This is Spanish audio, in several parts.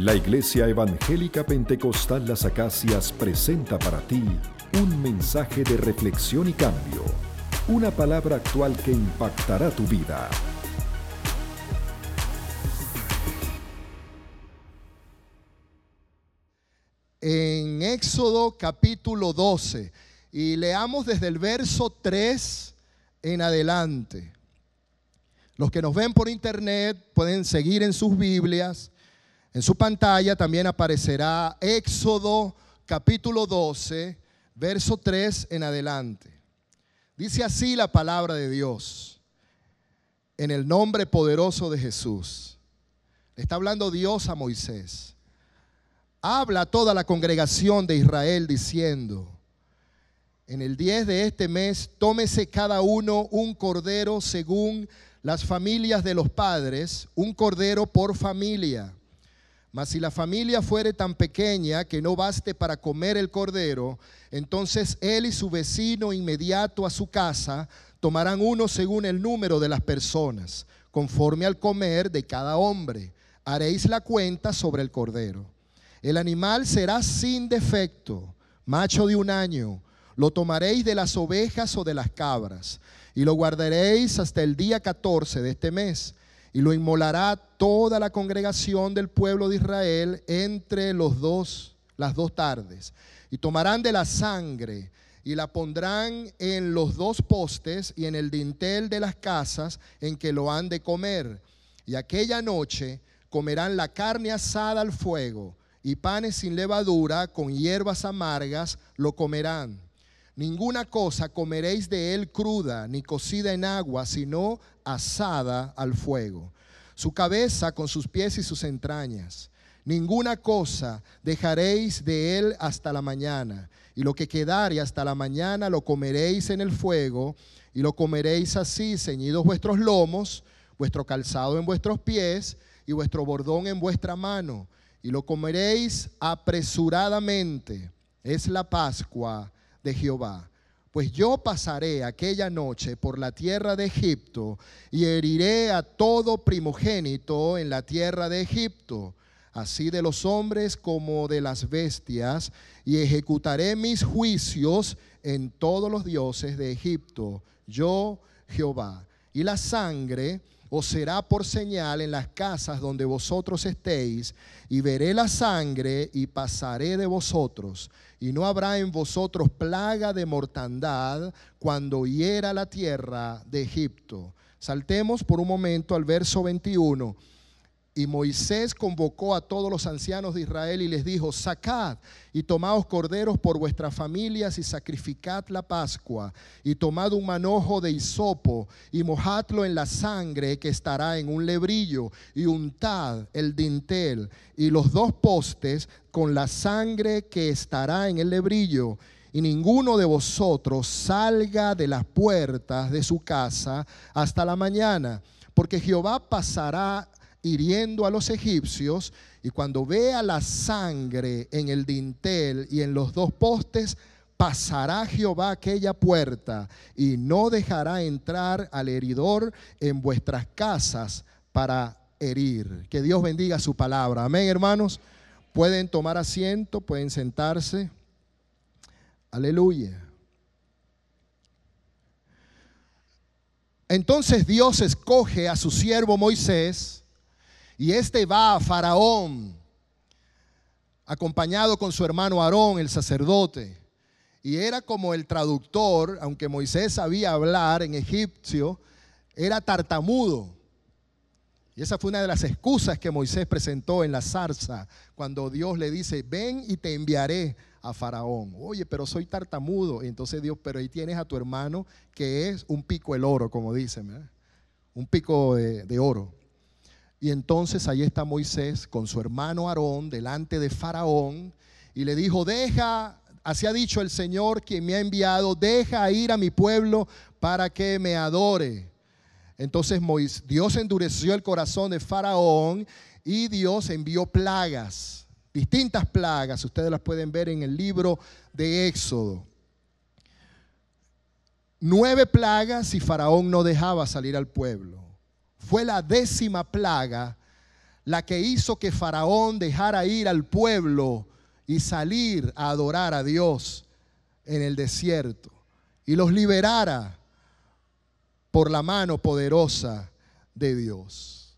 La Iglesia Evangélica Pentecostal Las Acacias presenta para ti un mensaje de reflexión y cambio, una palabra actual que impactará tu vida. En Éxodo capítulo 12 y leamos desde el verso 3 en adelante. Los que nos ven por internet pueden seguir en sus Biblias. En su pantalla también aparecerá Éxodo capítulo 12, verso 3 en adelante. Dice así la palabra de Dios, en el nombre poderoso de Jesús. Está hablando Dios a Moisés. Habla a toda la congregación de Israel diciendo: en el 10 de este mes, tómese cada uno un cordero según las familias de los padres, un cordero por familia. Mas si la familia fuere tan pequeña que no baste para comer el cordero, entonces él y su vecino inmediato a su casa tomarán uno según el número de las personas, conforme al comer de cada hombre. Haréis la cuenta sobre el cordero. El animal será sin defecto, macho de 1 año. Lo tomaréis de las ovejas o de las cabras, y lo guardaréis hasta el día 14 de este mes. Y lo inmolará toda la congregación del pueblo de Israel entre las dos tardes. Y tomarán de la sangre y la pondrán en los 2 postes y en el dintel de las casas en que lo han de comer. Y aquella noche comerán la carne asada al fuego, y panes sin levadura con hierbas amargas lo comerán. Ninguna cosa comeréis de él cruda, ni cocida en agua, sino asada al fuego. Su cabeza con sus pies y sus entrañas. Ninguna cosa dejaréis de él hasta la mañana. Y lo que quedare hasta la mañana lo comeréis en el fuego, y lo comeréis así, ceñidos vuestros lomos, vuestro calzado en vuestros pies, y vuestro bordón en vuestra mano. Y lo comeréis apresuradamente. Es la Pascua de Jehová. Pues yo pasaré aquella noche por la tierra de Egipto y heriré a todo primogénito en la tierra de Egipto, así de los hombres como de las bestias, y ejecutaré mis juicios en todos los dioses de Egipto, yo Jehová. Y la sangre os será por señal en las casas donde vosotros estéis, y veré la sangre y pasaré de vosotros, y no habrá en vosotros plaga de mortandad cuando hiera la tierra de Egipto. Saltemos por un momento al verso 21. Y Moisés convocó a todos los ancianos de Israel y les dijo: sacad y tomaos corderos por vuestras familias y sacrificad la Pascua, y tomad un manojo de hisopo y mojadlo en la sangre que estará en un lebrillo, y untad el dintel y los 2 postes con la sangre que estará en el lebrillo. Y ninguno de vosotros salga de las puertas de su casa hasta la mañana, porque Jehová pasará hiriendo a los egipcios, y cuando vea la sangre en el dintel y en los 2 postes, pasará Jehová aquella puerta y no dejará entrar al heridor en vuestras casas para herir. Que Dios bendiga su palabra. Amén, hermanos. Pueden tomar asiento, pueden sentarse. Aleluya. Entonces Dios escoge a su siervo Moisés, y este va a Faraón, acompañado con su hermano Aarón, el sacerdote. Y era como el traductor, aunque Moisés sabía hablar en egipcio, era tartamudo. Y esa fue una de las excusas que Moisés presentó en la zarza, cuando Dios le dice: ven y te enviaré a Faraón. Oye, pero soy tartamudo. Y entonces Dios: pero ahí tienes a tu hermano que es un pico el oro, como dicen, ¿verdad? Un pico de oro. Y entonces ahí está Moisés con su hermano Aarón delante de Faraón, y le dijo: deja, así ha dicho el Señor quien me ha enviado, deja ir a mi pueblo para que me adore. Entonces Dios endureció el corazón de Faraón, y Dios envió plagas, distintas plagas. Ustedes las pueden ver en el libro de Éxodo. 9 plagas, y Faraón no dejaba salir al pueblo. Fue la 10ª plaga la que hizo que Faraón dejara ir al pueblo y salir a adorar a Dios en el desierto y los liberara por la mano poderosa de Dios.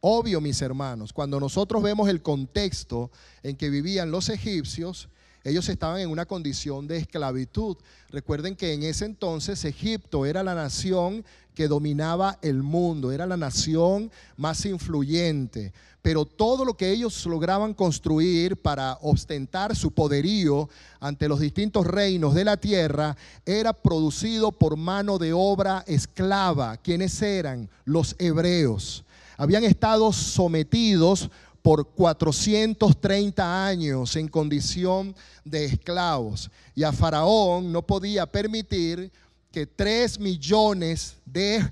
Obvio, mis hermanos, cuando nosotros vemos el contexto en que vivían los egipcios, ellos estaban en una condición de esclavitud. Recuerden que en ese entonces Egipto era la nación que dominaba el mundo, era la nación más influyente. Pero todo lo que ellos lograban construir para ostentar su poderío ante los distintos reinos de la tierra era producido por mano de obra esclava. ¿Quiénes eran? Los hebreos. Habían estado sometidos por 430 años en condición de esclavos. Y a Faraón no podía permitir que 3 millones de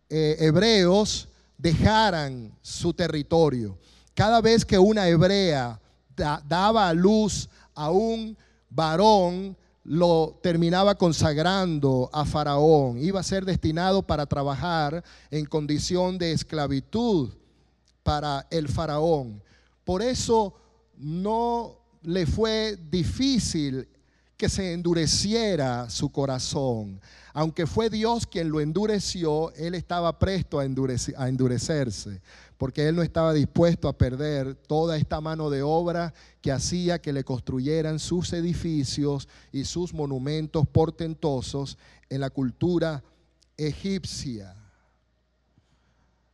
hebreos dejaran su territorio. Cada vez que una hebrea daba a luz a un varón, lo terminaba consagrando a Faraón. Iba a ser destinado para trabajar en condición de esclavitud para el faraón. Por eso no le fue difícil que se endureciera su corazón. Aunque fue Dios quien lo endureció, él estaba presto a endurecerse, porque él no estaba dispuesto a perder toda esta mano de obra que hacía que le construyeran sus edificios y sus monumentos portentosos en la cultura egipcia.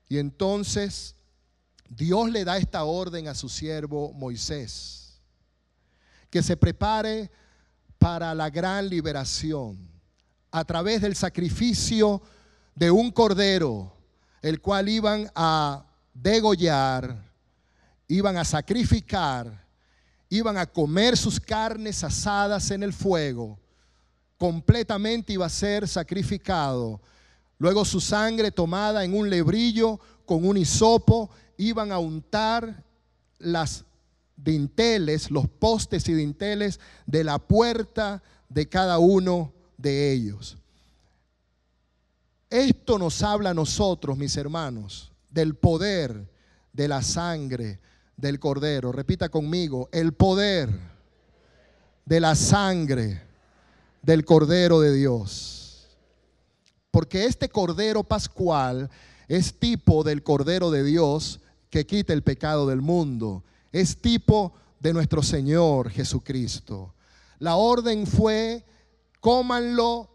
Y entonces Dios le da esta orden a su siervo Moisés, que se prepare para la gran liberación a través del sacrificio de un cordero, el cual iban a degollar, iban a sacrificar, iban a comer sus carnes asadas en el fuego, completamente iba a ser sacrificado. Luego su sangre tomada en un lebrillo con un hisopo, iban a untar las dinteles, los postes y dinteles de la puerta de cada uno de ellos. Esto nos habla a nosotros, mis hermanos, del poder de la sangre del Cordero. Repita conmigo: el poder de la sangre del Cordero de Dios. Porque este Cordero pascual es tipo del Cordero de Dios que quita el pecado del mundo. Es tipo de nuestro Señor Jesucristo. La orden fue: cómanlo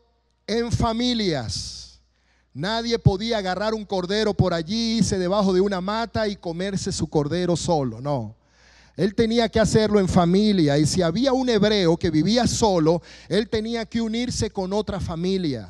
en familias. Nadie podía agarrar un cordero por allí, irse debajo de una mata y comerse su cordero solo. No. Él tenía que hacerlo en familia. Y si había un hebreo que vivía solo, él tenía que unirse con otra familia.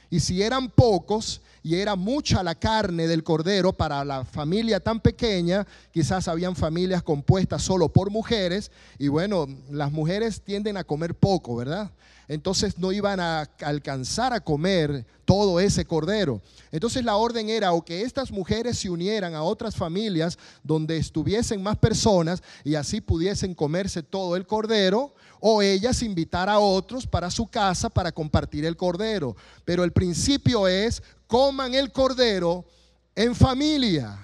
Y si eran pocos y era mucha la carne del cordero para la familia tan pequeña, quizás habían familias compuestas solo por mujeres, y bueno, las mujeres tienden a comer poco, ¿verdad? Entonces no iban a alcanzar a comer todo ese cordero. Entonces la orden era o que estas mujeres se unieran a otras familias donde estuviesen más personas y así pudiesen comerse todo el cordero, o ellas invitar a otros para su casa para compartir el cordero. Pero el principio es: coman el cordero en familia.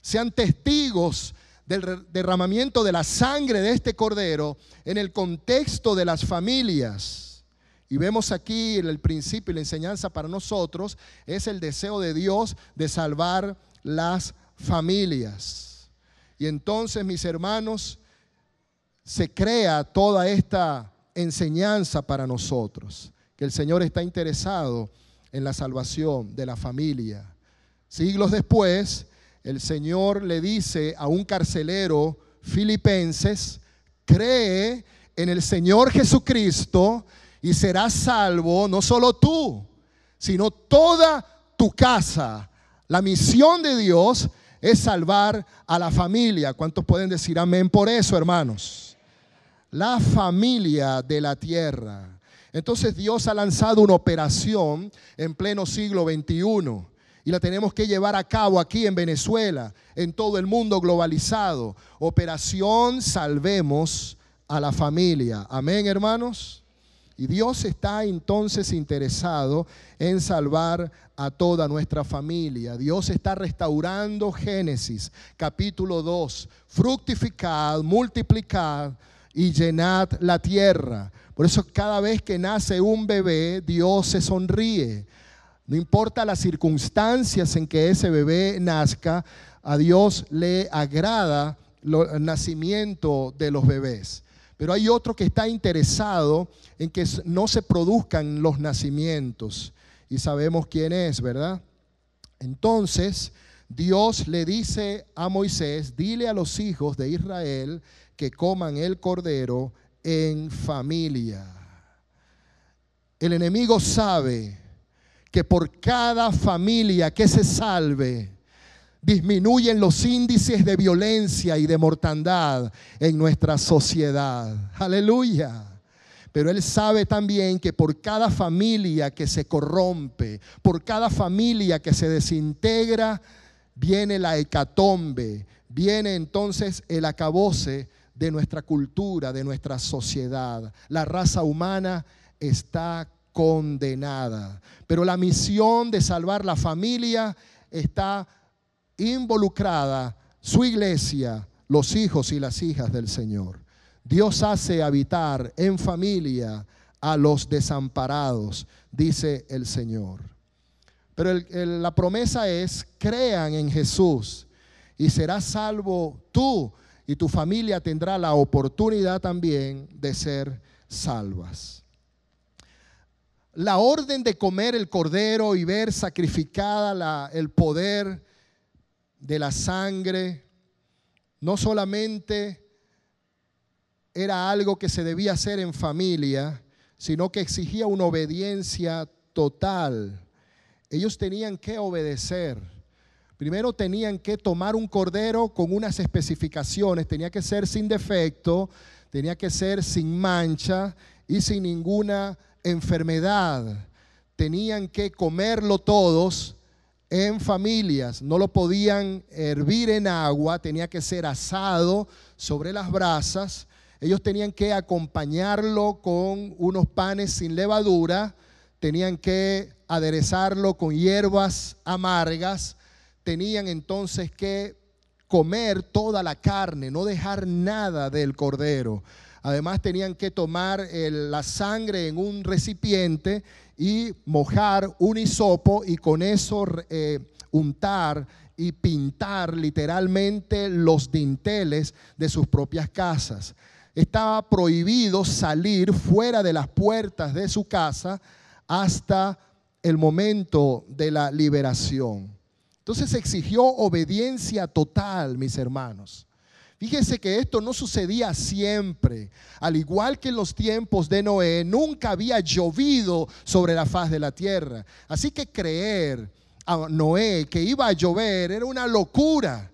Sean testigos del derramamiento de la sangre de este cordero en el contexto de las familias. Y vemos aquí el principio y la enseñanza para nosotros es el deseo de Dios de salvar las familias. Y entonces, mis hermanos, se crea toda esta enseñanza para nosotros, que el Señor está interesado en la salvación de la familia. Siglos después, el Señor le dice a un carcelero filipenses: cree en el Señor Jesucristo y serás salvo, no solo tú, sino toda tu casa. La misión de Dios es salvar a la familia. ¿Cuántos pueden decir amén por eso, hermanos? La familia de la tierra. Entonces Dios ha lanzado una operación en pleno siglo XXI y la tenemos que llevar a cabo aquí en Venezuela, en todo el mundo globalizado. Operación Salvemos a la Familia. Amén, hermanos. Y Dios está entonces interesado en salvar a toda nuestra familia. Dios está restaurando. Génesis capítulo 2. Fructificad, multiplicad y llenad la tierra. Por eso cada vez que nace un bebé, Dios se sonríe. No importa las circunstancias en que ese bebé nazca, a Dios le agrada el nacimiento de los bebés. Pero hay otro que está interesado en que no se produzcan los nacimientos. Y sabemos quién es, ¿verdad? Entonces, Dios le dice a Moisés: dile a los hijos de Israel que coman el cordero en familia. El enemigo sabe que por cada familia que se salve, disminuyen los índices de violencia y de mortandad en nuestra sociedad. Aleluya. Pero Él sabe también que por cada familia que se corrompe, por cada familia que se desintegra, viene la hecatombe, viene entonces el acabose de nuestra cultura, de nuestra sociedad. La raza humana está condenada. Pero la misión de salvar la familia está involucrada, su iglesia, los hijos y las hijas del Señor. Dios hace habitar en familia a los desamparados, dice el Señor. Pero la promesa es: crean en Jesús y serás salvo tú, y tu familia tendrá la oportunidad también de ser salvas. La orden de comer el cordero y ver sacrificada el poder de la sangre no solamente era algo que se debía hacer en familia, sino que exigía una obediencia total. Ellos tenían que obedecer. Primero tenían que tomar un cordero con unas especificaciones. Tenía que ser sin defecto, tenía que ser sin mancha y sin ninguna enfermedad. Tenían que comerlo todos en familias. No lo podían hervir en agua, tenía que ser asado sobre las brasas. Ellos tenían que acompañarlo con unos panes sin levadura, tenían que aderezarlo con hierbas amargas, tenían entonces que comer toda la carne, no dejar nada del cordero. Además tenían que tomar la sangre en un recipiente y mojar un hisopo y con eso untar y pintar literalmente los dinteles de sus propias casas. Estaba prohibido salir fuera de las puertas de su casa hasta el momento de la liberación. Entonces exigió obediencia total, mis hermanos. Fíjense que esto no sucedía siempre. Al igual que en los tiempos de Noé, nunca había llovido sobre la faz de la tierra. Así que creer a Noé que iba a llover era una locura.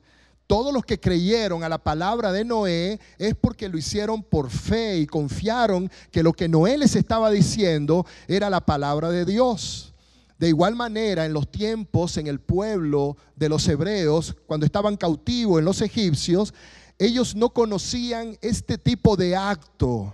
Todos los que creyeron a la palabra de Noé es porque lo hicieron por fe y confiaron que lo que Noé les estaba diciendo era la palabra de Dios. De igual manera, en los tiempos, en el pueblo de los hebreos, cuando estaban cautivos en los egipcios, ellos no conocían este tipo de acto.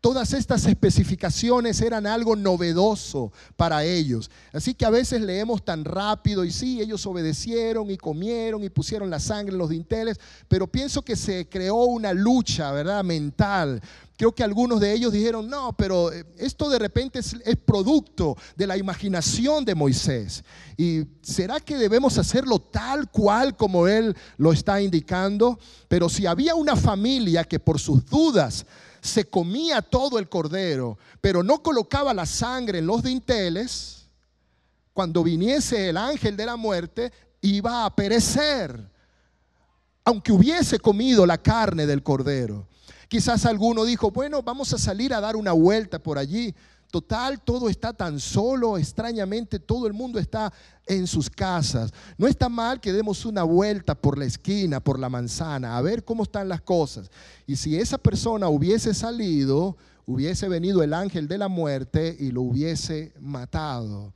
Todas estas especificaciones eran algo novedoso para ellos. Así que a veces leemos tan rápido y sí, ellos obedecieron y comieron y pusieron la sangre en los dinteles, pero pienso que se creó una lucha, ¿verdad?, mental. Creo que algunos de ellos dijeron: no, pero esto de repente es producto de la imaginación de Moisés. ¿Y será que debemos hacerlo tal cual como él lo está indicando? Pero si había una familia que por sus dudas se comía todo el cordero, pero no colocaba la sangre en los dinteles, cuando viniese el ángel de la muerte, iba a perecer, aunque hubiese comido la carne del cordero. Quizás alguno dijo: bueno, vamos a salir a dar una vuelta por allí. Total, todo está tan solo, extrañamente todo el mundo está en sus casas. No está mal que demos una vuelta por la esquina, por la manzana, a ver cómo están las cosas. Y si esa persona hubiese salido, hubiese venido el ángel de la muerte y lo hubiese matado.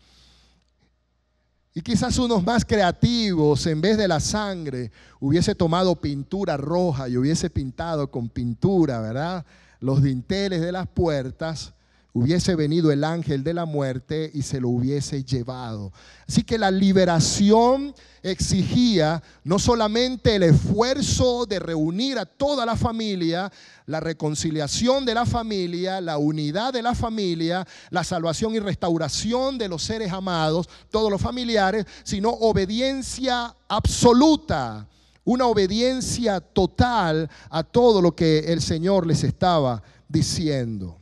Y quizás unos más creativos, en vez de la sangre, hubiese tomado pintura roja y hubiese pintado con pintura, ¿verdad?, los dinteles de las puertas. hubiese venido el ángel de la muerte y se lo hubiese llevado. Así que la liberación exigía no solamente el esfuerzo de reunir a toda la familia, la reconciliación de la familia, la unidad de la familia, la salvación y restauración de los seres amados, todos los familiares, sino obediencia absoluta, una obediencia total a todo lo que el Señor les estaba diciendo.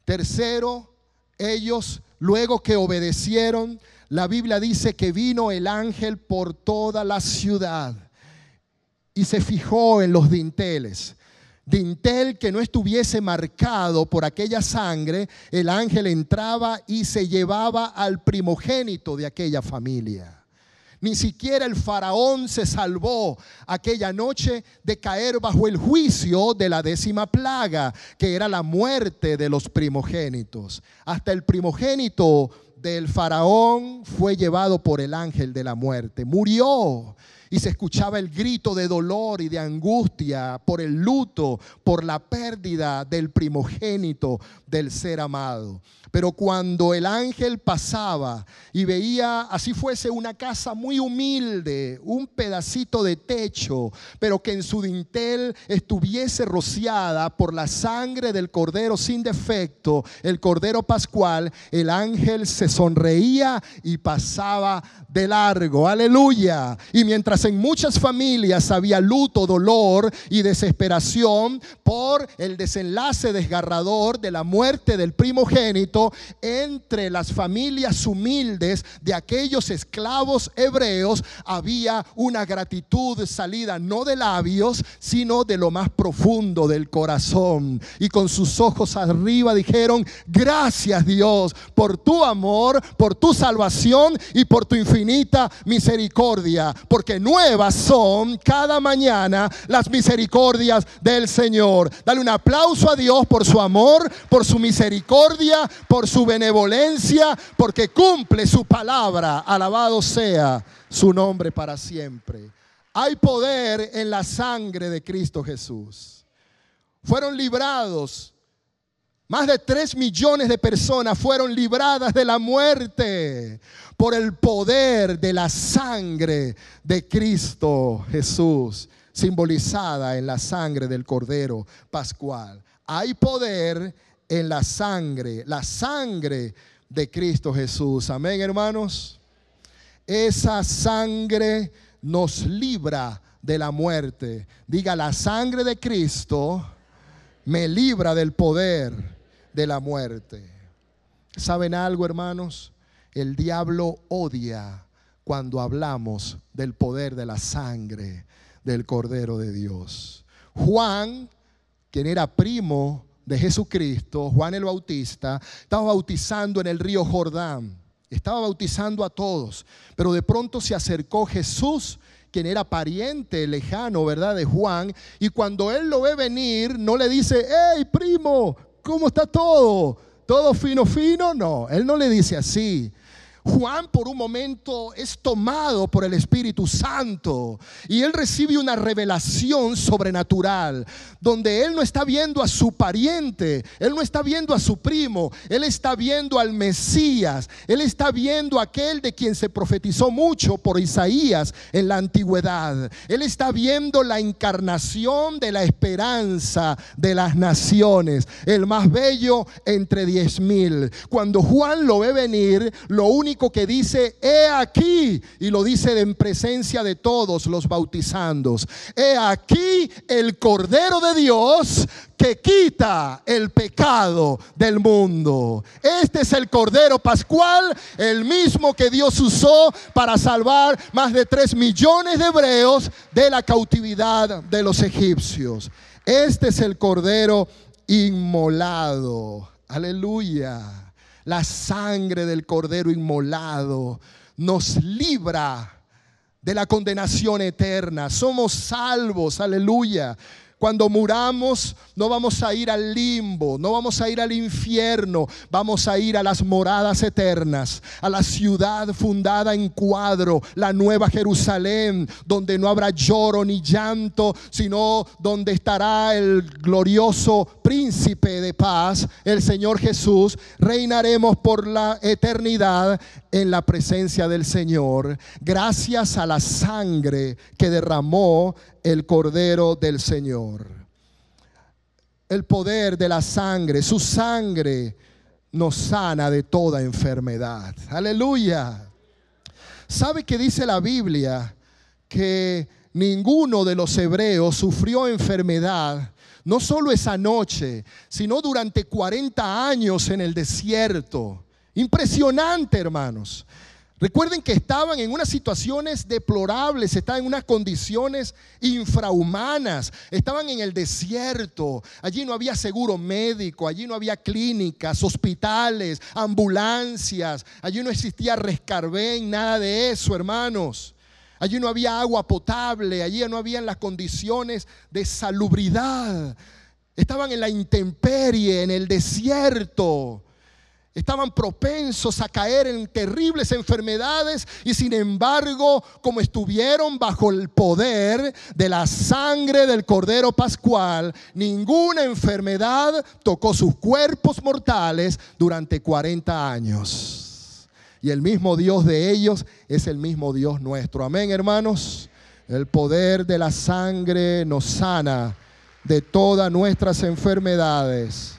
Tercero, ellos, luego que obedecieron, la Biblia dice que vino el ángel por toda la ciudad y se fijó en los dinteles. Dintel que no estuviese marcado por aquella sangre, el ángel entraba y se llevaba al primogénito de aquella familia. Ni siquiera el faraón se salvó aquella noche de caer bajo el juicio de la 10ª plaga, que era la muerte de los primogénitos. Hasta el primogénito del faraón fue llevado por el ángel de la muerte. Murió y se escuchaba el grito de dolor y de angustia por el luto, por la pérdida del primogénito del ser amado. Pero cuando el ángel pasaba y veía, así fuese una casa muy humilde, un pedacito de techo, pero que en su dintel estuviese rociada por la sangre del cordero sin defecto, el cordero pascual, el ángel se sonreía y pasaba de largo. Aleluya. Y mientras en muchas familias había luto, dolor y desesperación por el desenlace desgarrador de la muerte del primogénito, entre las familias humildes de aquellos esclavos hebreos había una gratitud salida no de labios, sino de lo más profundo del corazón. Y con sus ojos arriba dijeron: gracias, Dios, por tu amor, por tu salvación y por tu infinita misericordia, porque nuevas son cada mañana las misericordias del Señor. Dale un aplauso a Dios por su amor, por su misericordia, por su benevolencia, porque cumple su palabra. Alabado sea su nombre para siempre. Hay poder en la sangre de Cristo Jesús. Fueron librados. Más de 3 millones de personas fueron libradas de la muerte por el poder de la sangre de Cristo Jesús, simbolizada en la sangre del Cordero Pascual. Hay poder en la sangre de Cristo Jesús. Amén, hermanos. Esa sangre nos libra de la muerte. Diga: la sangre de Cristo me libra del poder de la muerte. ¿Saben algo, hermanos? El diablo odia cuando hablamos del poder de la sangre del Cordero de Dios. Juan, quien era primo de Jesucristo, Juan el Bautista, estaba bautizando en el río Jordán. Estaba bautizando a todos, pero de pronto se acercó Jesús, quien era pariente lejano, ¿verdad?, de Juan, y cuando él lo ve venir, no le dice: hey, primo, ¿cómo está todo? ¿Todo fino, fino? No, él no le dice así. Juan por un momento es tomado por el Espíritu Santo y él recibe una revelación sobrenatural donde él no está viendo a su pariente, él no está viendo a su primo, él está viendo al Mesías, él está viendo a aquel de quien se profetizó mucho por Isaías en la antigüedad. Él está viendo la encarnación de la esperanza de las naciones, el más bello entre 10,000. Cuando Juan lo ve venir, lo único que dice: he aquí, y lo dice en presencia de todos los bautizandos: he aquí el Cordero de Dios que quita el pecado del mundo. Este es el Cordero Pascual, el mismo que Dios usó para salvar más de 3 millones de hebreos de la cautividad de los egipcios. Este es el Cordero inmolado. Aleluya. La sangre del Cordero inmolado nos libra de la condenación eterna. Somos salvos, aleluya. Cuando muramos no vamos a ir al limbo, no vamos a ir al infierno, vamos a ir a las moradas eternas, a la ciudad fundada en cuadro, la nueva Jerusalén, donde no habrá lloro ni llanto, sino donde estará el glorioso príncipe de paz, el Señor Jesús, reinaremos por la eternidad en la presencia del Señor, gracias a la sangre que derramó el Cordero del Señor. El poder de la sangre, su sangre nos sana de toda enfermedad. Aleluya. ¿Sabe qué dice la Biblia? Que ninguno de los hebreos sufrió enfermedad, no solo esa noche, sino durante 40 años en el desierto. Impresionante, hermanos. Recuerden que estaban en unas situaciones deplorables, estaban en unas condiciones infrahumanas, estaban en el desierto, allí no había seguro médico, allí no había clínicas, hospitales, ambulancias, allí no existía Rescarben, nada de eso, hermanos. Allí no había agua potable, allí no habían las condiciones de salubridad, estaban en la intemperie, en el desierto. Estaban propensos a caer en terribles enfermedades y sin embargo, como estuvieron bajo el poder de la sangre del Cordero Pascual, ninguna enfermedad tocó sus cuerpos mortales durante 40 años. Y el mismo Dios de ellos es el mismo Dios nuestro. Amén, hermanos. El poder de la sangre nos sana de todas nuestras enfermedades.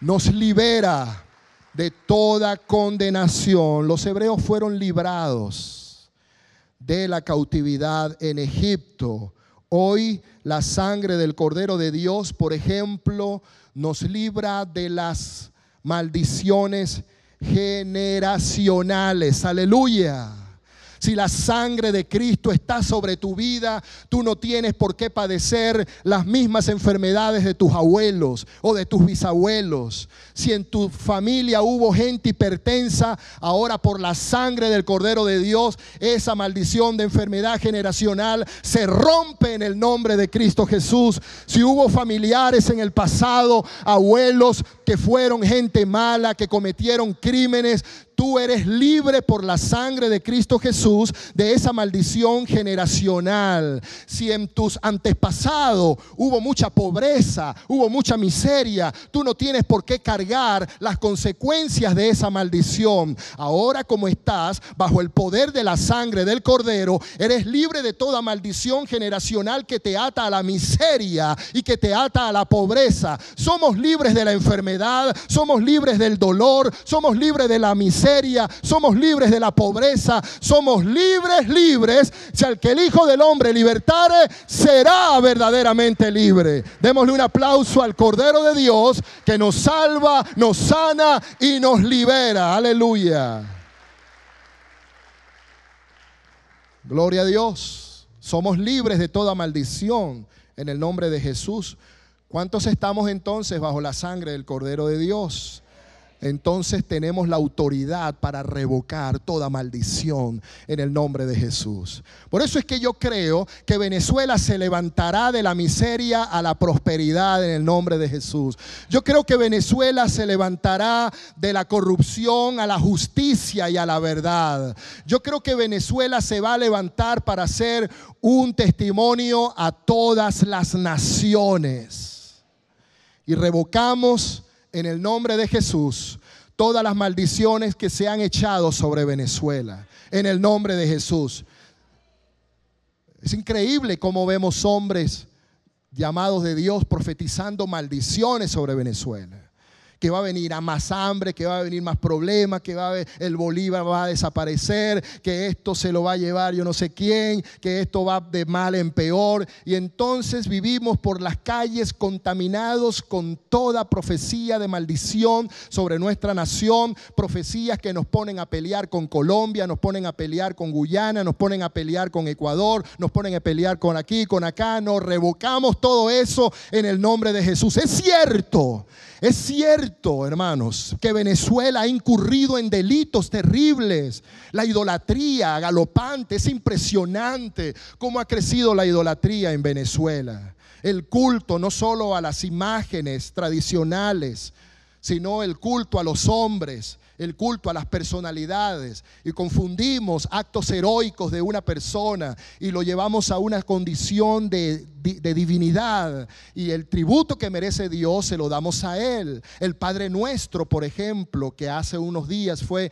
Nos libera de toda condenación. Los hebreos fueron librados de la cautividad en Egipto. Hoy la sangre del Cordero de Dios, por ejemplo, nos libra de las maldiciones generacionales. Aleluya. Si la sangre de Cristo está sobre tu vida, tú no tienes por qué padecer las mismas enfermedades de tus abuelos o de tus bisabuelos. Si en tu familia hubo gente hipertensa, ahora por la sangre del Cordero de Dios, esa maldición de enfermedad generacional se rompe en el nombre de Cristo Jesús. Si hubo familiares en el pasado, abuelos que fueron gente mala, que cometieron crímenes, tú eres libre por la sangre de Cristo Jesús de esa maldición generacional. Si en tus antepasados hubo mucha pobreza, hubo mucha miseria, tú no tienes por qué cargar las consecuencias de esa maldición. Ahora, como estás bajo el poder de la sangre del Cordero, eres libre de toda maldición generacional que te ata a la miseria y que te ata a la pobreza. Somos libres de la enfermedad, somos libres del dolor, somos libres de la miseria, somos libres de la pobreza, somos libres. Si al que el Hijo del Hombre libertare, será verdaderamente libre. Démosle un aplauso al Cordero de Dios que nos salva, nos sana y nos libera. Aleluya. Gloria a Dios. Somos libres de toda maldición en el nombre de Jesús. ¿Cuántos estamos entonces bajo la sangre del Cordero de Dios? Entonces tenemos la autoridad para revocar toda maldición en el nombre de Jesús. Por eso es que yo creo que Venezuela se levantará de la miseria a la prosperidad en el nombre de Jesús. Yo creo que Venezuela se levantará de la corrupción a la justicia y a la verdad. Yo creo que Venezuela se va a levantar para ser un testimonio a todas las naciones. Y revocamos en el nombre de Jesús todas las maldiciones que se han echado sobre Venezuela. En el nombre de Jesús. Es increíble cómo vemos hombres llamados de Dios profetizando maldiciones sobre Venezuela. Que va a venir a más hambre, que va a venir más problemas, que el Bolívar va a desaparecer, que esto se lo va a llevar yo no sé quién, que esto va de mal en peor. Y entonces vivimos por las calles contaminados con toda profecía de maldición sobre nuestra nación. Profecías que nos ponen a pelear con Colombia, nos ponen a pelear con Guyana, nos ponen a pelear con Ecuador, nos ponen a pelear con aquí, con acá. Nos revocamos todo eso en el nombre de Jesús. Es cierto, hermanos, que Venezuela ha incurrido en delitos terribles. La idolatría galopante, es impresionante cómo ha crecido la idolatría en Venezuela. El culto no solo a las imágenes tradicionales, sino el culto a los hombres. el culto a las personalidades y confundimos actos heroicos de una persona y lo llevamos a una condición de divinidad, y el tributo que merece Dios se lo damos a Él. El Padre Nuestro, por ejemplo, que hace unos días fue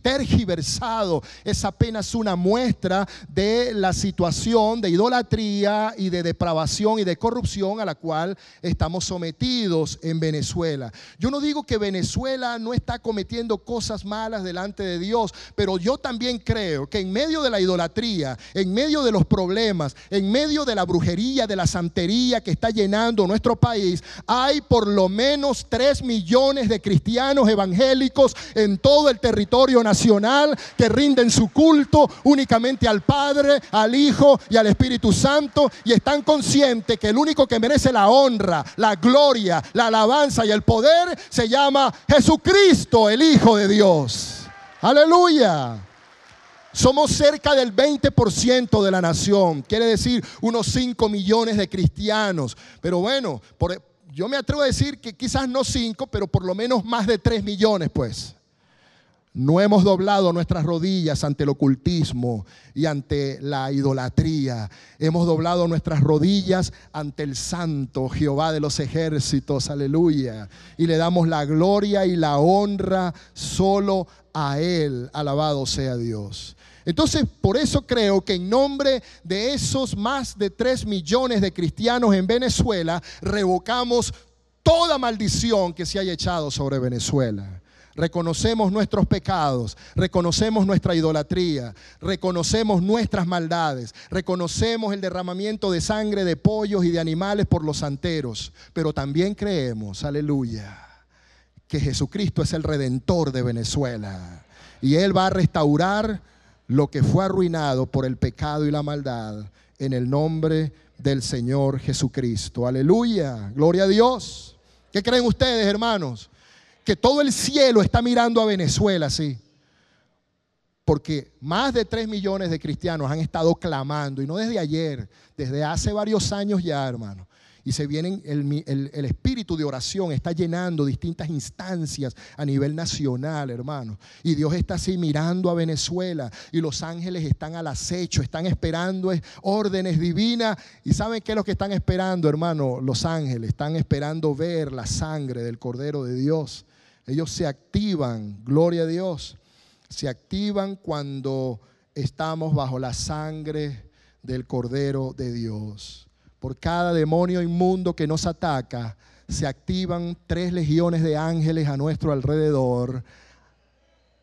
tergiversado, es apenas una muestra de la situación de idolatría y de depravación y de corrupción a la cual estamos sometidos en Venezuela. Yo no digo que Venezuela no está cometiendo cosas malas delante de Dios, pero yo también creo que en medio de la idolatría, en medio de los problemas, en medio de la brujería, de la santería que está llenando nuestro país, hay por lo menos 3 millones de cristianos evangélicos en todo el territorio nacional que rinden su culto únicamente al Padre, al Hijo y al Espíritu Santo, y están conscientes que el único que merece la honra, la gloria, la alabanza y el poder se llama Jesucristo, el Hijo de Dios. Aleluya. Somos cerca del 20% de la nación, quiere decir unos 5 millones de cristianos, pero bueno, yo me atrevo a decir que quizás no 5, pero por lo menos más de 3 millones pues. No hemos doblado nuestras rodillas ante el ocultismo y ante la idolatría. Hemos doblado nuestras rodillas ante el Santo Jehová de los ejércitos, aleluya. Y le damos la gloria y la honra solo a Él. Alabado sea Dios. Entonces, por eso creo que en nombre de esos más de 3 millones de cristianos en Venezuela, revocamos toda maldición que se haya echado sobre Venezuela. Reconocemos nuestros pecados, reconocemos nuestra idolatría, reconocemos nuestras maldades, reconocemos el derramamiento de sangre de pollos y de animales por los santeros, pero también creemos, aleluya, que Jesucristo es el Redentor de Venezuela y Él va a restaurar lo que fue arruinado por el pecado y la maldad en el nombre del Señor Jesucristo. Aleluya, gloria a Dios. ¿Qué creen ustedes, hermanos? Que todo el cielo está mirando a Venezuela, sí. Porque más de 3 millones de cristianos han estado clamando, y no desde ayer, desde hace varios años ya, hermano. Y se vienen, el espíritu de oración está llenando distintas instancias a nivel nacional, hermano. Y Dios está así mirando a Venezuela, y los ángeles están al acecho, están esperando órdenes divinas. ¿Y saben qué es lo que están esperando, hermano? Los ángeles están esperando ver la sangre del Cordero de Dios. Ellos se activan, gloria a Dios, se activan cuando estamos bajo la sangre del Cordero de Dios. Por cada demonio inmundo que nos ataca, se activan 3 legiones de ángeles a nuestro alrededor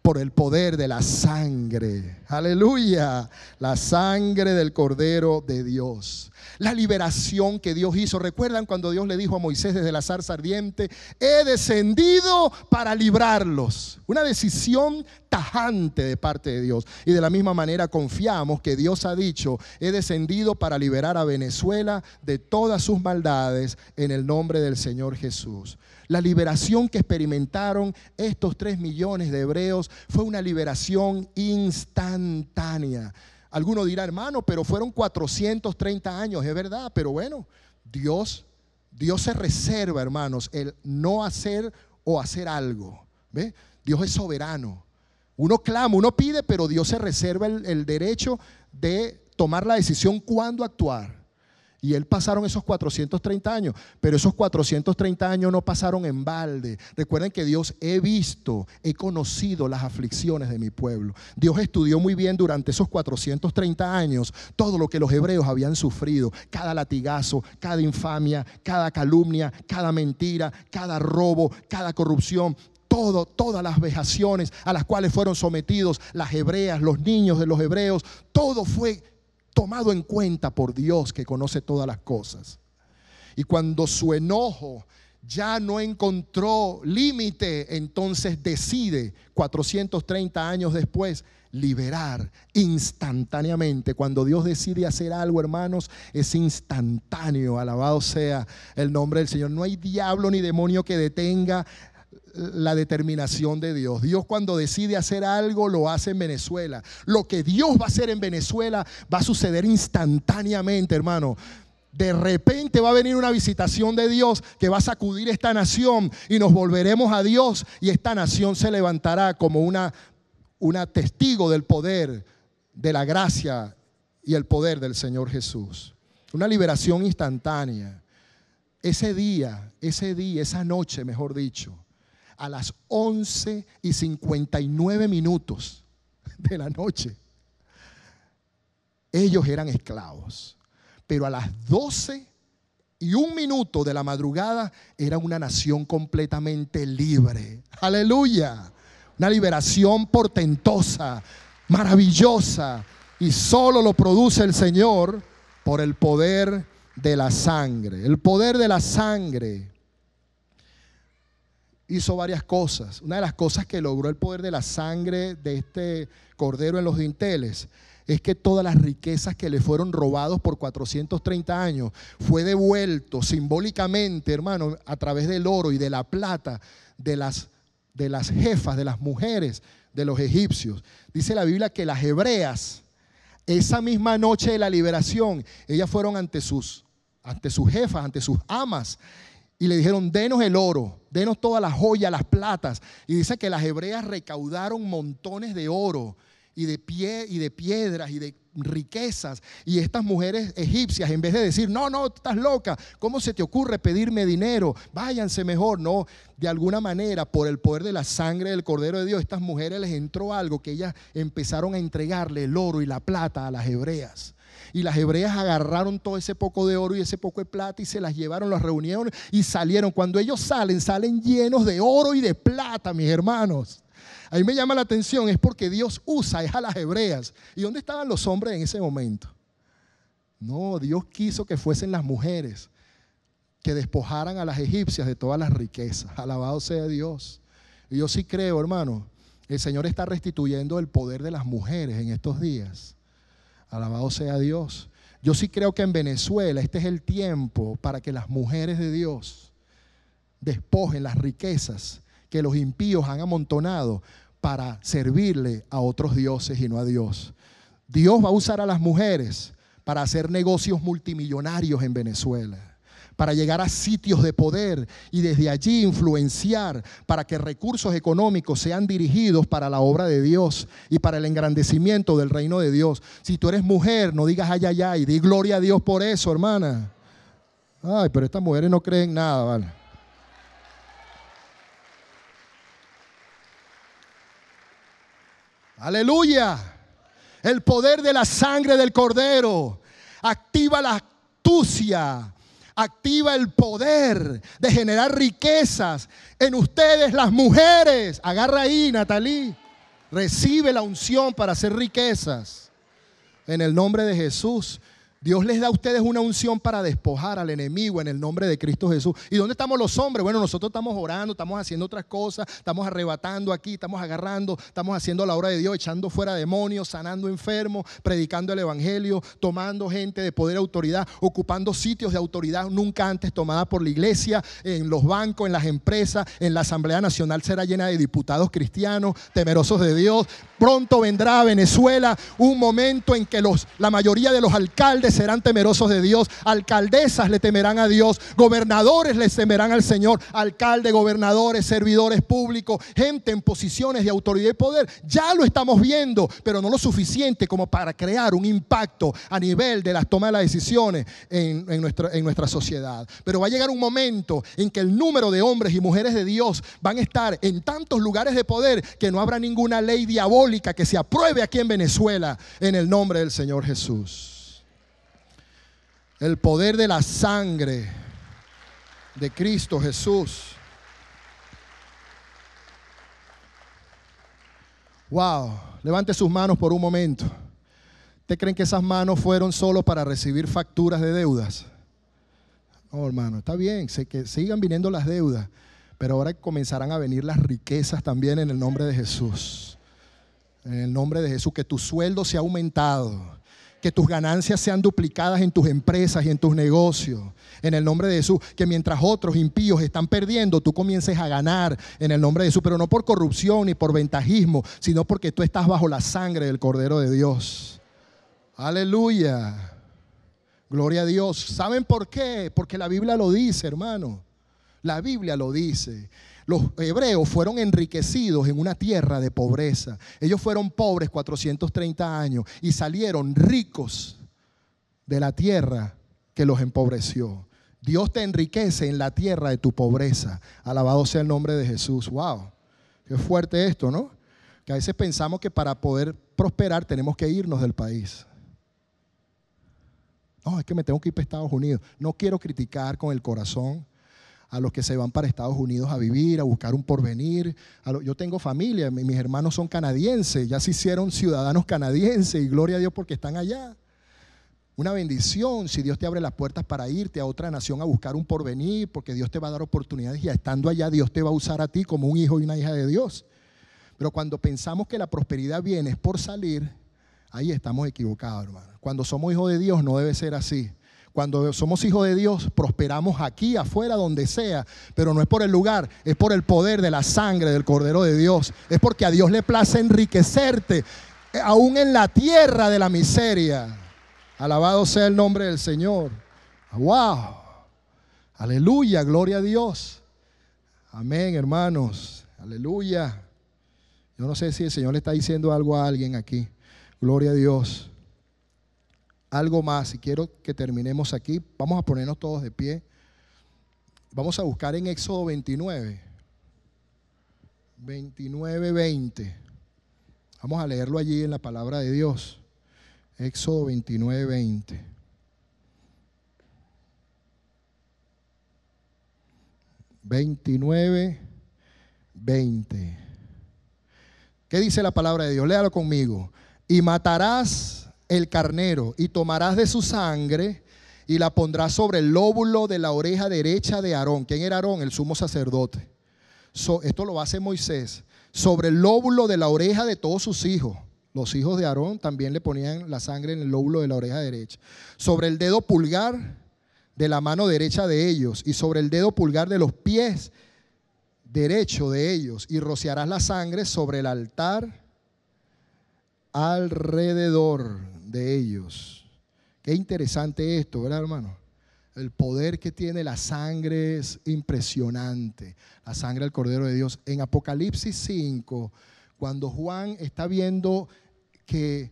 por el poder de la sangre. Aleluya, la sangre del Cordero de Dios. La liberación que Dios hizo. ¿Recuerdan cuando Dios le dijo a Moisés desde la zarza ardiente: he descendido para librarlos? Una decisión tajante de parte de Dios. Y de la misma manera confiamos que Dios ha dicho: he descendido para liberar a Venezuela de todas sus maldades en el nombre del Señor Jesús. La liberación que experimentaron estos 3 millones de hebreos fue una liberación instantánea. Alguno dirá: hermano, pero fueron 430 años, es verdad, pero bueno, Dios se reserva, hermanos, el no hacer o hacer algo. ¿Ve? Dios es soberano. Uno clama, uno pide, pero Dios se reserva el derecho de tomar la decisión cuándo actuar. Y Él pasaron esos 430 años, pero esos 430 años no pasaron en balde. Recuerden que Dios he conocido las aflicciones de mi pueblo. Dios estudió muy bien durante esos 430 años todo lo que los hebreos habían sufrido. Cada latigazo, cada infamia, cada calumnia, cada mentira, cada robo, cada corrupción. Todas las vejaciones a las cuales fueron sometidos las hebreas, los niños de los hebreos, todo fue tomado en cuenta por Dios, que conoce todas las cosas. Y cuando su enojo ya no encontró límite, entonces decide 430 años después liberar instantáneamente. Cuando Dios decide hacer algo, hermanos, es instantáneo. Alabado sea el nombre del Señor. No hay diablo ni demonio que detenga la determinación de Dios. Dios, cuando decide hacer algo, lo hace en Venezuela. Lo que Dios va a hacer en Venezuela va a suceder instantáneamente, hermano. De repente va a venir una visitación de Dios que va a sacudir esta nación y nos volveremos a Dios y esta nación se levantará como una testigo del poder, de la gracia y el poder del Señor Jesús. Una liberación instantánea. Ese día, esa noche, mejor dicho, a las 11:59 de la noche, ellos eran esclavos. Pero a las 12:01 de la madrugada era una nación completamente libre. Aleluya. Una liberación portentosa, maravillosa. Y solo lo produce el Señor por el poder de la sangre. El poder de la sangre hizo varias cosas. Una de las cosas que logró el poder de la sangre de este cordero en los dinteles es que todas las riquezas que le fueron robados por 430 años fue devuelto simbólicamente, hermano, a través del oro y de la plata de las jefas, de las mujeres de los egipcios. Dice la Biblia que las hebreas, esa misma noche de la liberación, ellas fueron ante sus jefas, ante sus amas, y le dijeron: denos el oro, denos todas las joyas, las platas. Y dice que las hebreas recaudaron montones de oro y de piedras y de riquezas. Y estas mujeres egipcias, en vez de decir: no, estás loca, ¿cómo se te ocurre pedirme dinero? Váyanse mejor. No, de alguna manera, por el poder de la sangre del Cordero de Dios, estas mujeres les entró algo, que ellas empezaron a entregarle el oro y la plata a las hebreas. Y las hebreas agarraron todo ese poco de oro y ese poco de plata y se las llevaron, las reunieron y salieron. Cuando ellos salen llenos de oro y de plata, mis hermanos. A mí me llama la atención, es porque Dios usa a las hebreas. ¿Y dónde estaban los hombres en ese momento? No, Dios quiso que fuesen las mujeres que despojaran a las egipcias de todas las riquezas. Alabado sea Dios. Y yo sí creo, hermano, el Señor está restituyendo el poder de las mujeres en estos días. Alabado sea Dios. Yo sí creo que en Venezuela este es el tiempo para que las mujeres de Dios despojen las riquezas que los impíos han amontonado para servirle a otros dioses y no a Dios. Dios va a usar a las mujeres para hacer negocios multimillonarios en Venezuela, para llegar a sitios de poder y desde allí influenciar para que recursos económicos sean dirigidos para la obra de Dios y para el engrandecimiento del reino de Dios. Si tú eres mujer, no digas ay, ay, ay, di gloria a Dios por eso, hermana. Ay, pero estas mujeres no creen nada, ¿vale? Aleluya. El poder de la sangre del Cordero activa la astucia, activa el poder de generar riquezas en ustedes, las mujeres. Agarra ahí, Natalí. Recibe la unción para hacer riquezas en el nombre de Jesús. Dios les da a ustedes una unción para despojar al enemigo en el nombre de Cristo Jesús. ¿Y dónde estamos los hombres? Bueno, nosotros estamos orando, estamos haciendo otras cosas, estamos arrebatando aquí, estamos agarrando, estamos haciendo la obra de Dios, echando fuera demonios, sanando enfermos, predicando el evangelio, tomando gente de poder y autoridad, ocupando sitios de autoridad nunca antes tomada por la iglesia, en los bancos, en las empresas, en la Asamblea Nacional será llena de diputados cristianos, temerosos de Dios. Pronto vendrá a Venezuela un momento en que la mayoría de los alcaldes serán temerosos de Dios, alcaldesas le temerán a Dios, gobernadores les temerán al Señor, alcaldes, gobernadores, servidores públicos, gente en posiciones de autoridad y poder. Ya lo estamos viendo, pero no lo suficiente como para crear un impacto a nivel de las tomas de las decisiones en nuestra sociedad. Pero va a llegar un momento en que el número de hombres y mujeres de Dios van a estar en tantos lugares de poder que no habrá ninguna ley diabólica que se apruebe aquí en Venezuela en el nombre del Señor Jesús. El poder de la sangre de Cristo Jesús. Wow, levante sus manos por un momento. ¿Ustedes creen que esas manos fueron solo para recibir facturas de deudas? No, hermano, está bien, sé que sigan viniendo las deudas, pero ahora comenzarán a venir las riquezas también en el nombre de Jesús. En el nombre de Jesús, que tu sueldo sea aumentado, que tus ganancias sean duplicadas en tus empresas y en tus negocios. En el nombre de Jesús, que mientras otros impíos están perdiendo, tú comiences a ganar en el nombre de Jesús, pero no por corrupción ni por ventajismo, sino porque tú estás bajo la sangre del Cordero de Dios. Aleluya. Gloria a Dios. ¿Saben por qué? Porque la Biblia lo dice, hermano. La Biblia lo dice. Los hebreos fueron enriquecidos en una tierra de pobreza. Ellos fueron pobres 430 años y salieron ricos de la tierra que los empobreció. Dios te enriquece en la tierra de tu pobreza. Alabado sea el nombre de Jesús. Wow, qué fuerte esto, ¿no? Que a veces pensamos que para poder prosperar tenemos que irnos del país. No, es que me tengo que ir para Estados Unidos. No quiero criticar con el corazón a los que se van para Estados Unidos a vivir, a buscar un porvenir. Yo tengo familia, mis hermanos son canadienses, ya se hicieron ciudadanos canadienses y gloria a Dios porque están allá. Una bendición si Dios te abre las puertas para irte a otra nación a buscar un porvenir, porque Dios te va a dar oportunidades y estando allá Dios te va a usar a ti como un hijo y una hija de Dios. Pero cuando pensamos que la prosperidad viene es por salir, ahí estamos equivocados, hermano. Cuando somos hijos de Dios no debe ser así. Cuando somos hijos de Dios prosperamos aquí, afuera, donde sea, pero no es por el lugar, es por el poder de la sangre del Cordero de Dios. Es porque a Dios le place enriquecerte, aún en la tierra de la miseria. Alabado sea el nombre del Señor. Wow. Aleluya, gloria a Dios. Amén, hermanos. Aleluya. Yo no sé si el Señor le está diciendo algo a alguien aquí. Gloria a Dios. Algo más, y quiero que terminemos aquí. Vamos a ponernos todos de pie. Vamos a buscar en Éxodo 29. 29:20. Vamos a leerlo allí en la palabra de Dios. Éxodo 29:20. ¿Qué dice la palabra de Dios? Léalo conmigo. Y matarás el carnero y tomarás de su sangre y la pondrás sobre el lóbulo de la oreja derecha de Aarón. ¿Quién era Aarón? El sumo sacerdote. Esto lo hace Moisés. Sobre el lóbulo de la oreja de todos sus hijos. Los hijos de Aarón también le ponían la sangre en el lóbulo de la oreja derecha. Sobre el dedo pulgar de la mano derecha de ellos y sobre el dedo pulgar de los pies derecho de ellos. Y rociarás la sangre sobre el altar alrededor de ellos. Qué interesante esto, ¿verdad, hermano? El poder que tiene la sangre es impresionante. La sangre del Cordero de Dios. En Apocalipsis 5, cuando Juan está viendo que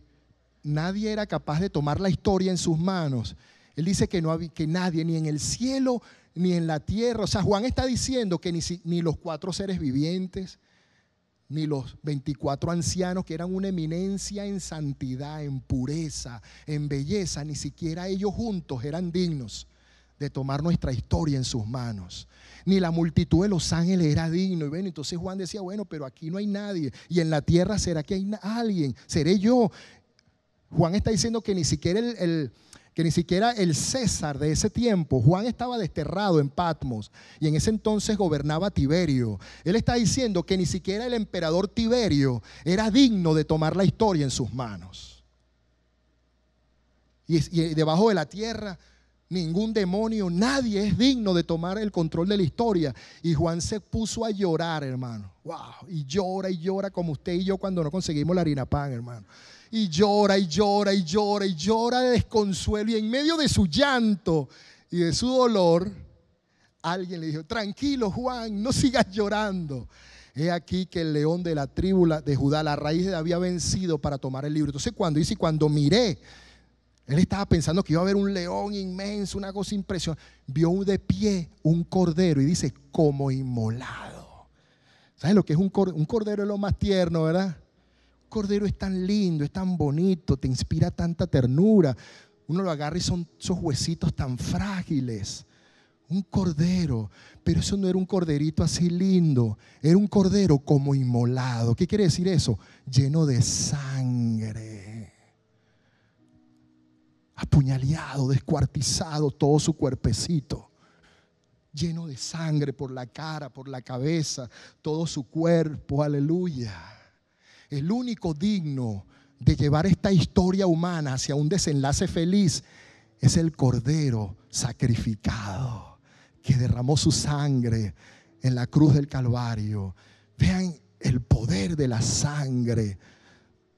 nadie era capaz de tomar la historia en sus manos, él dice que no había, que nadie, ni en el cielo ni en la tierra. O sea, Juan está diciendo que ni los 4 seres vivientes, ni los 24 ancianos que eran una eminencia en santidad, en pureza, en belleza, ni siquiera ellos juntos eran dignos de tomar nuestra historia en sus manos. Ni la multitud de los ángeles era digno. Y bueno, entonces Juan decía, bueno, pero aquí no hay nadie. Y en la tierra será que hay alguien, seré yo. Juan está diciendo que ni siquiera el César de ese tiempo, Juan estaba desterrado en Patmos y en ese entonces gobernaba Tiberio. Él está diciendo que ni siquiera el emperador Tiberio era digno de tomar la historia en sus manos. Y debajo de la tierra, ningún demonio, nadie es digno de tomar el control de la historia. Y Juan se puso a llorar, hermano. Wow, y llora como usted y yo cuando no conseguimos la harina pan, hermano. Y llora de desconsuelo. Y en medio de su llanto y de su dolor, alguien le dijo, tranquilo Juan, no sigas llorando. He aquí que el león de la tribu de Judá, la raíz de David, había vencido para tomar el libro. Entonces cuando miré, él estaba pensando que iba a haber un león inmenso, una cosa impresionante. Vio de pie un cordero y dice, como inmolado. ¿Sabes lo que es un cordero? Es lo más tierno, ¿verdad? Un cordero es tan lindo, es tan bonito, te inspira tanta ternura. Uno lo agarra y son esos huesitos tan frágiles. Un cordero, pero eso no era un corderito así lindo, era un cordero como inmolado. ¿Qué quiere decir eso? Lleno de sangre. Apuñaleado, descuartizado todo su cuerpecito, lleno de sangre por la cara, por la cabeza, todo su cuerpo, aleluya. El único digno de llevar esta historia humana hacia un desenlace feliz es el Cordero sacrificado que derramó su sangre en la cruz del Calvario. Vean el poder de la sangre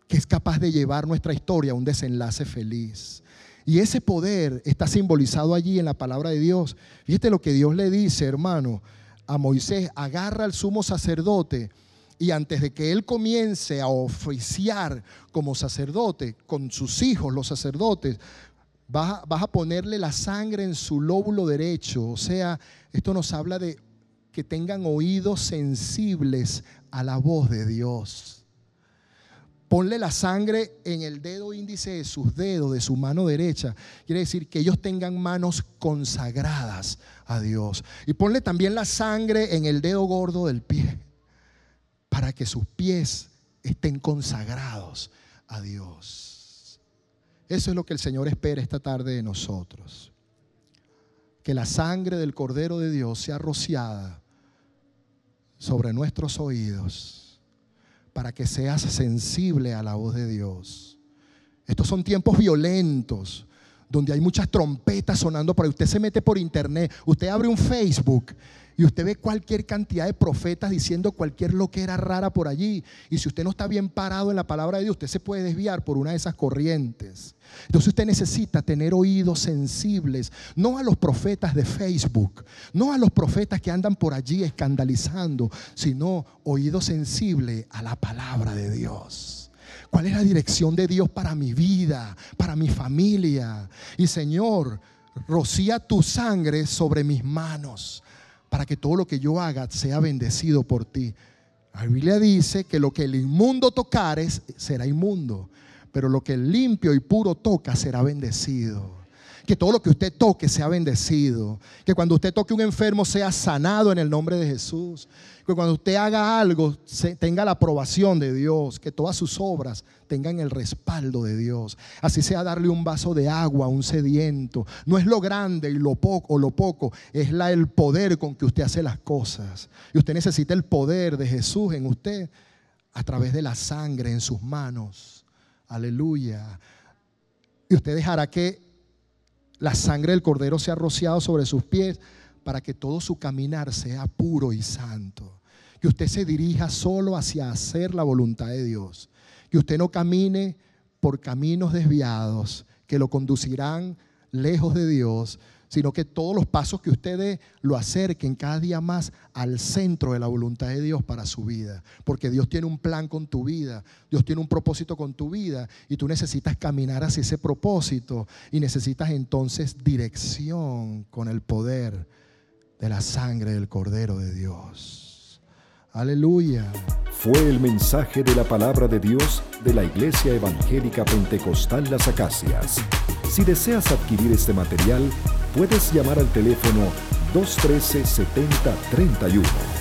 que es capaz de llevar nuestra historia a un desenlace feliz. Y ese poder está simbolizado allí en la palabra de Dios. Fíjate lo que Dios le dice, hermano, a Moisés: agarra al sumo sacerdote y antes de que él comience a oficiar como sacerdote con sus hijos, los sacerdotes, vas a ponerle la sangre en su lóbulo derecho. O sea, esto nos habla de que tengan oídos sensibles a la voz de Dios. Ponle la sangre en el dedo índice de sus dedos, de su mano derecha. Quiere decir que ellos tengan manos consagradas a Dios. Y ponle también la sangre en el dedo gordo del pie, para que sus pies estén consagrados a Dios. Eso es lo que el Señor espera esta tarde de nosotros. Que la sangre del Cordero de Dios sea rociada sobre nuestros oídos, para que seas sensible a la voz de Dios. Estos son tiempos violentos, donde hay muchas trompetas sonando por ahí. Usted se mete por internet, usted abre un Facebook y usted ve cualquier cantidad de profetas diciendo cualquier loquera rara por allí. Y si usted no está bien parado en la palabra de Dios, usted se puede desviar por una de esas corrientes. Entonces usted necesita tener oídos sensibles, no a los profetas de Facebook, no a los profetas que andan por allí escandalizando, sino oídos sensibles a la palabra de Dios. ¿Cuál es la dirección de Dios para mi vida, para mi familia? Y Señor, rocía tu sangre sobre mis manos, para que todo lo que yo haga sea bendecido por ti. La Biblia dice que lo que el inmundo tocare será inmundo, pero lo que el limpio y puro toca será bendecido. Que todo lo que usted toque sea bendecido. Que cuando usted toque un enfermo sea sanado en el nombre de Jesús. Que cuando usted haga algo tenga la aprobación de Dios. Que todas sus obras tengan el respaldo de Dios. Así sea darle un vaso de agua a un sediento. No es lo grande y lo poco, es el poder con que usted hace las cosas. Y usted necesita el poder de Jesús en usted a través de la sangre en sus manos. Aleluya. Y usted dejará que la sangre del Cordero sea rociado sobre sus pies, para que todo su caminar sea puro y santo. Que usted se dirija solo hacia hacer la voluntad de Dios. Que usted no camine por caminos desviados que lo conducirán lejos de Dios, sino que todos los pasos que usted dé lo acerquen cada día más al centro de la voluntad de Dios para su vida. Porque Dios tiene un plan con tu vida, Dios tiene un propósito con tu vida, y tú necesitas caminar hacia ese propósito, y necesitas entonces dirección con el poder de la sangre del Cordero de Dios. Aleluya. Fue el mensaje de la palabra de Dios de la Iglesia Evangélica Pentecostal Las Acacias. Si deseas adquirir este material, puedes llamar al teléfono 213-7031.